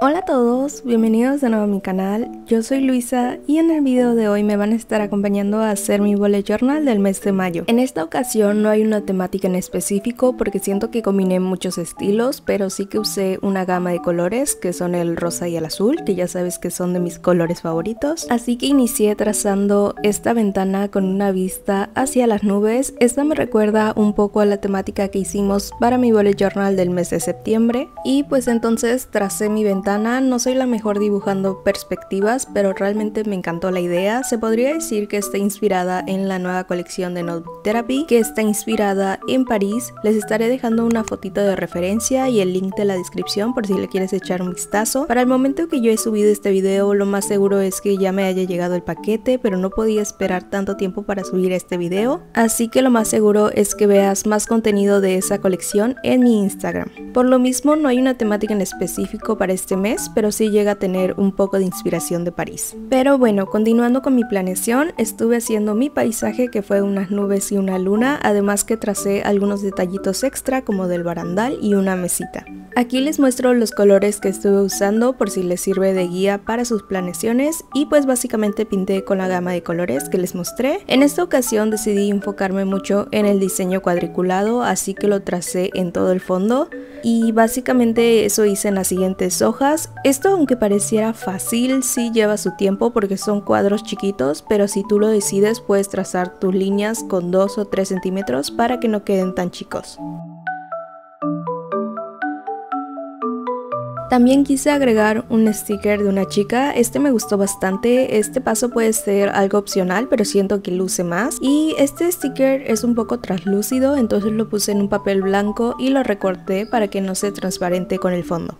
Hola a todos, bienvenidos de nuevo a mi canal, yo soy Luisa y en el video de hoy me van a estar acompañando a hacer mi bullet journal del mes de mayo. En esta ocasión no hay una temática en específico porque siento que combiné muchos estilos, pero sí que usé una gama de colores que son el rosa y el azul, que ya sabes que son de mis colores favoritos. Así que inicié trazando esta ventana con una vista hacia las nubes. Esta me recuerda un poco a la temática que hicimos para mi bullet journal del mes de septiembre y pues entonces tracé mi ventana. No soy la mejor dibujando perspectivas, pero realmente me encantó la idea. Se podría decir que está inspirada en la nueva colección de Notebook Therapy, que está inspirada en París. Les estaré dejando una fotito de referencia y el link de la descripción por si le quieres echar un vistazo. Para el momento que yo he subido este video, lo más seguro es que ya me haya llegado el paquete, pero no podía esperar tanto tiempo para subir este video, así que lo más seguro es que veas más contenido de esa colección en mi Instagram. Por lo mismo, no hay una temática en específico para este mes, pero sí llega a tener un poco de inspiración de París. Pero bueno, continuando con mi planeación, estuve haciendo mi paisaje, que fue unas nubes y una luna, además que tracé algunos detallitos extra como del barandal y una mesita. Aquí les muestro los colores que estuve usando por si les sirve de guía para sus planeaciones, y pues básicamente pinté con la gama de colores que les mostré. En esta ocasión decidí enfocarme mucho en el diseño cuadriculado, así que lo tracé en todo el fondo y básicamente eso hice en las siguientes hojas. Esto, aunque pareciera fácil, sí lleva su tiempo porque son cuadros chiquitos, pero si tú lo decides puedes trazar tus líneas con 2 o 3 centímetros para que no queden tan chicos. También quise agregar un sticker de una chica. Este me gustó bastante. Este paso puede ser algo opcional, pero siento que luce más. Y este sticker es un poco translúcido, entonces lo puse en un papel blanco y lo recorté para que no se transparente con el fondo.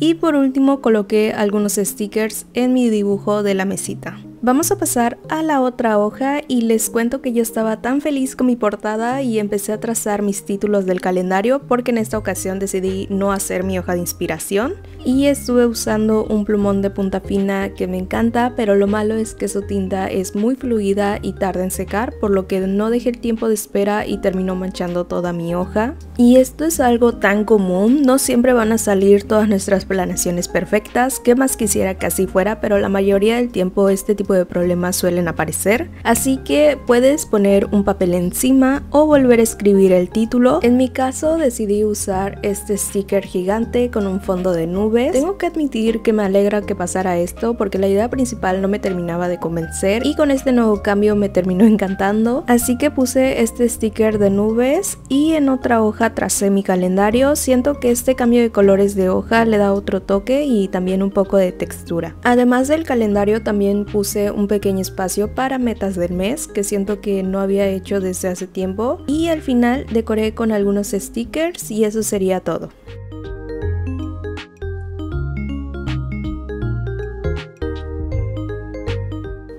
Y por último coloqué algunos stickers en mi dibujo de la mesita. Vamos a pasar a la otra hoja y les cuento que yo estaba tan feliz con mi portada y empecé a trazar mis títulos del calendario porque en esta ocasión decidí no hacer mi hoja de inspiración y estuve usando un plumón de punta fina que me encanta, pero lo malo es que su tinta es muy fluida y tarda en secar, por lo que no dejé el tiempo de espera y terminó manchando toda mi hoja. Y esto es algo tan común, no siempre van a salir todas nuestras planeaciones perfectas, que más quisiera que así fuera, pero la mayoría del tiempo este tipo de problemas suelen aparecer, así que puedes poner un papel encima o volver a escribir el título. En mi caso decidí usar este sticker gigante con un fondo de nubes. Tengo que admitir que me alegra que pasara esto porque la idea principal no me terminaba de convencer y con este nuevo cambio me terminó encantando, así que puse este sticker de nubes y en otra hoja tracé mi calendario. Siento que este cambio de colores de hoja le da otro toque y también un poco de textura. Además del calendario también puse un pequeño espacio para metas del mes, que siento que no había hecho desde hace tiempo, y al final decoré con algunos stickers y eso sería todo.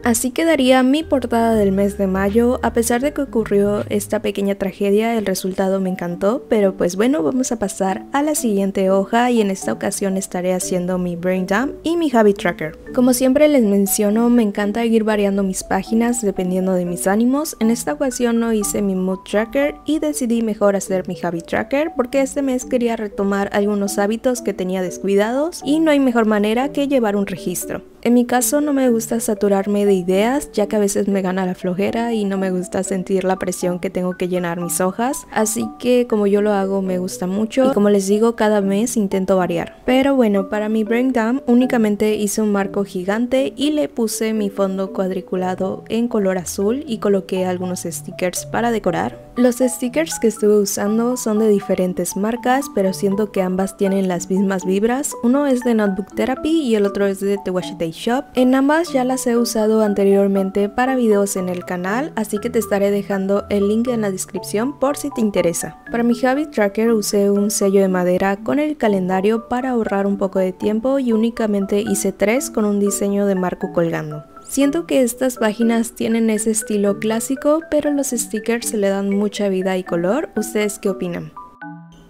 Así quedaría mi portada del mes de mayo. A pesar de que ocurrió esta pequeña tragedia, el resultado me encantó, pero pues bueno, vamos a pasar a la siguiente hoja y en esta ocasión estaré haciendo mi brain dump y mi habit tracker. Como siempre les menciono, me encanta ir variando mis páginas dependiendo de mis ánimos. En esta ocasión no hice mi mood tracker y decidí mejor hacer mi habit tracker porque este mes quería retomar algunos hábitos que tenía descuidados y no hay mejor manera que llevar un registro. En mi caso no me gusta saturarme de ideas, ya que a veces me gana la flojera y no me gusta sentir la presión que tengo que llenar mis hojas, así que como yo lo hago me gusta mucho y como les digo, cada mes intento variar. Pero bueno, para mi brain dump únicamente hice un marco gigante y le puse mi fondo cuadriculado en color azul y coloqué algunos stickers para decorar. Los stickers que estuve usando son de diferentes marcas, pero siento que ambas tienen las mismas vibras. Uno es de Notebook Therapy y el otro es de The Washi Tape Shop. En ambas ya las he usado anteriormente para videos en el canal, así que te estaré dejando el link en la descripción por si te interesa. Para mi habit tracker usé un sello de madera con el calendario para ahorrar un poco de tiempo y únicamente hice 3 con un diseño de marco colgando. Siento que estas páginas tienen ese estilo clásico, pero los stickers le dan mucha vida y color. ¿Ustedes qué opinan?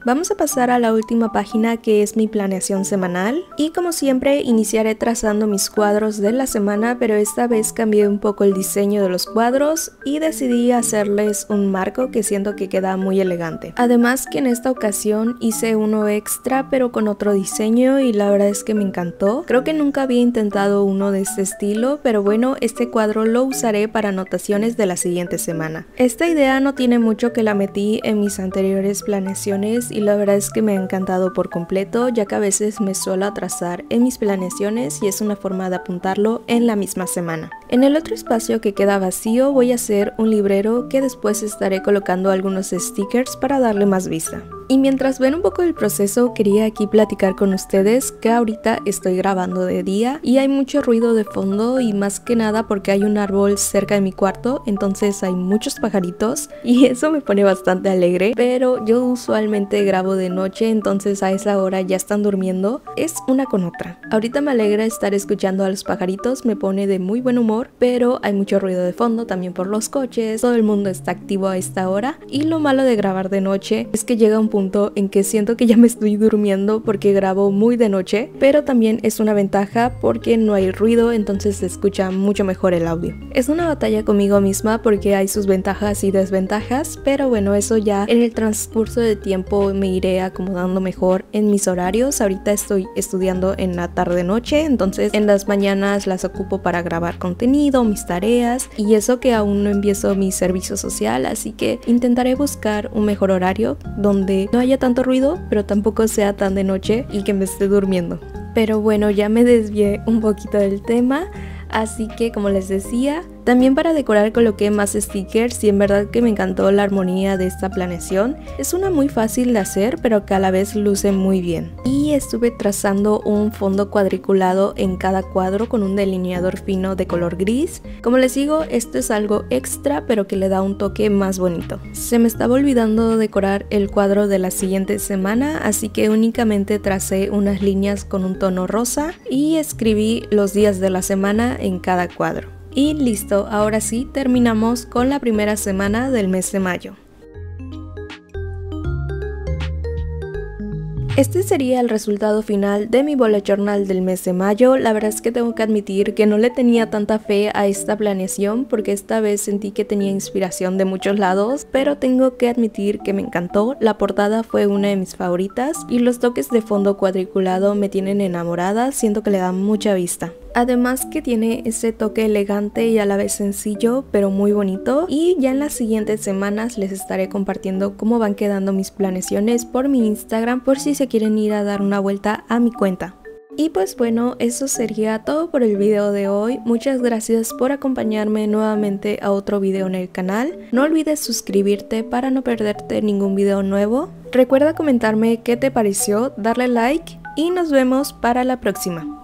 Vamos a pasar a la última página, que es mi planeación semanal, y como siempre iniciaré trazando mis cuadros de la semana, pero esta vez cambié un poco el diseño de los cuadros y decidí hacerles un marco que siento que queda muy elegante. Además que en esta ocasión hice uno extra pero con otro diseño y la verdad es que me encantó. Creo que nunca había intentado uno de este estilo, pero bueno, este cuadro lo usaré para anotaciones de la siguiente semana. Esta idea no tiene mucho que la metí en mis anteriores planeaciones y la verdad es que me ha encantado por completo, ya que a veces me suelo atrasar en mis planeaciones y es una forma de apuntarlo en la misma semana. En el otro espacio que queda vacío voy a hacer un librero que después estaré colocando algunos stickers para darle más vista. Y mientras ven un poco el proceso, quería aquí platicar con ustedes que ahorita estoy grabando de día y hay mucho ruido de fondo, y más que nada porque hay un árbol cerca de mi cuarto, entonces hay muchos pajaritos y eso me pone bastante alegre, pero yo usualmente grabo de noche, entonces a esa hora ya están durmiendo. Es una con otra. Ahorita me alegra estar escuchando a los pajaritos, me pone de muy buen humor, pero hay mucho ruido de fondo también por los coches, todo el mundo está activo a esta hora, y lo malo de grabar de noche es que llega un punto en que siento que ya me estoy durmiendo porque grabo muy de noche, pero también es una ventaja porque no hay ruido, entonces se escucha mucho mejor el audio. Es una batalla conmigo misma porque hay sus ventajas y desventajas, pero bueno, eso ya en el transcurso del tiempo me iré acomodando mejor en mis horarios. Ahorita estoy estudiando en la tarde-noche, entonces en las mañanas las ocupo para grabar contenido, mis tareas, y eso que aún no empiezo mi servicio social, así que intentaré buscar un mejor horario donde no haya tanto ruido, pero tampoco sea tan de noche y que me esté durmiendo. Pero bueno, ya me desvié un poquito del tema, así que como les decía, también para decorar coloqué más stickers y en verdad que me encantó la armonía de esta planeación. Es una muy fácil de hacer, pero que a la vez luce muy bien. Y estuve trazando un fondo cuadriculado en cada cuadro con un delineador fino de color gris. Como les digo, esto es algo extra, pero que le da un toque más bonito. Se me estaba olvidando decorar el cuadro de la siguiente semana, así que únicamente tracé unas líneas con un tono rosa y escribí los días de la semana en cada cuadro. Y listo, ahora sí terminamos con la primera semana del mes de mayo. Este sería el resultado final de mi bullet journal del mes de mayo. La verdad es que tengo que admitir que no le tenía tanta fe a esta planeación porque esta vez sentí que tenía inspiración de muchos lados, pero tengo que admitir que me encantó. La portada fue una de mis favoritas y los toques de fondo cuadriculado me tienen enamorada, siento que le dan mucha vista. Además que tiene ese toque elegante y a la vez sencillo, pero muy bonito. Y ya en las siguientes semanas les estaré compartiendo cómo van quedando mis planeaciones por mi Instagram, por si se quieren ir a dar una vuelta a mi cuenta. Y pues bueno, eso sería todo por el video de hoy. Muchas gracias por acompañarme nuevamente a otro video en el canal. No olvides suscribirte para no perderte ningún video nuevo. Recuerda comentarme qué te pareció, darle like y nos vemos para la próxima.